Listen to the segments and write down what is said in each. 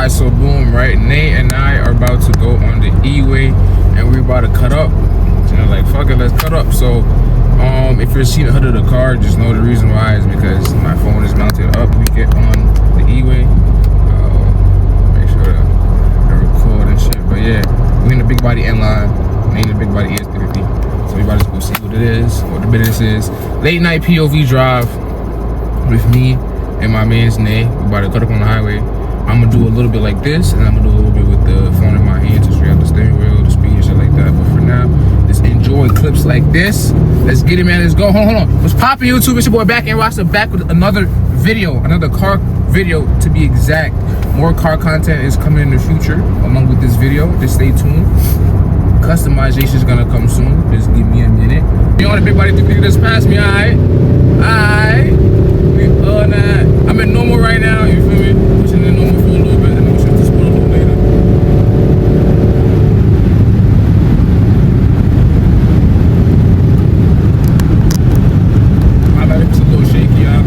Alright, so boom, right? Nate and I are about to go on the E-way and we're about to cut up. So like, fuck it, let's cut up. So if you're seeing the hood of the car, just know the reason why is because my phone is mounted up. We get on the E-way. Make sure to record and shit. But yeah, we in the big body N line. Nate in the big body ES350. So we about to go see what it is, what the business is. Late night POV drive with me and my man's Nate. We about to cut up on the highway. I'm gonna do a little bit like this, and I'm gonna do a little bit with the phone in my hand to straight out the steering wheel, the speed and shit like that. But for now, just enjoy clips like this. Let's get it, man. Let's go. Hold on. What's poppin', YouTube? It's your boy Back and Rasta back with another video, another car video to be exact. More car content is coming in the future along with this video. Just stay tuned. Customization is gonna come soon. Just give me a minute. You know, the big body think just pass me, alright? Alright. I'm in normal right now, you feel me? Pushing in normal for a little bit and then we'll shift to sport a little later. My lips a little shaky, huh?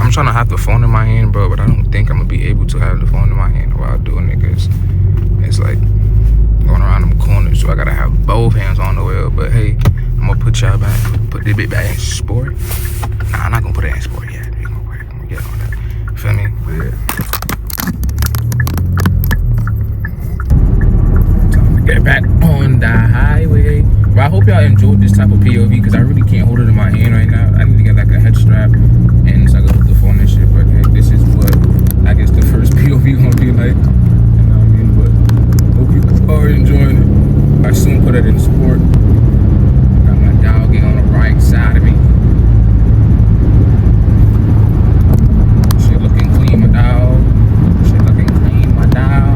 Trying to have the phone in my hand, bro, but I don't think I'm gonna be able to have the phone in my hand while doing it, because it's like going around them corners, so I gotta have both hands on the wheel. But hey, I'm gonna put y'all back, put this bit back in sport. Nah, I'm not gonna put it in sport yet. I'm gonna get on that. Feel me? Yeah. Time to get back on the highway. But I hope y'all enjoyed this type of POV, because I really can't hold it in my hand right now. I need to get like a head strap and so I can put the phone and shit. But hey, this is what I guess the first POV gonna be like. You know what I mean? But hope you are enjoying it. I soon put it in sport. Got my doggy on the right side of me. Shit looking clean, my dog. Shit looking clean, my dog.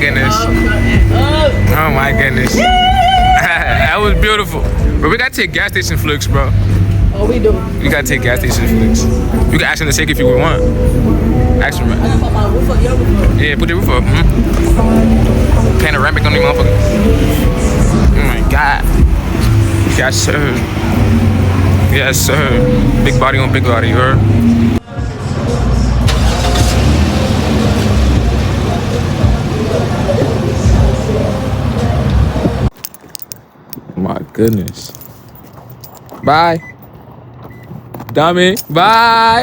goodness. Oh my goodness. That was beautiful. But we gotta take gas station flicks, bro. Oh, we do. We gotta take gas station flicks. You can ask them to take if you would want. Ask them, I right? gotta put my roof up, your roof up. Yeah, put the roof up. Panoramic on the motherfucker. Oh my god. Yes, sir. Yes, sir. Big body on big body, you heard? My goodness. Bye. Dummy. Bye.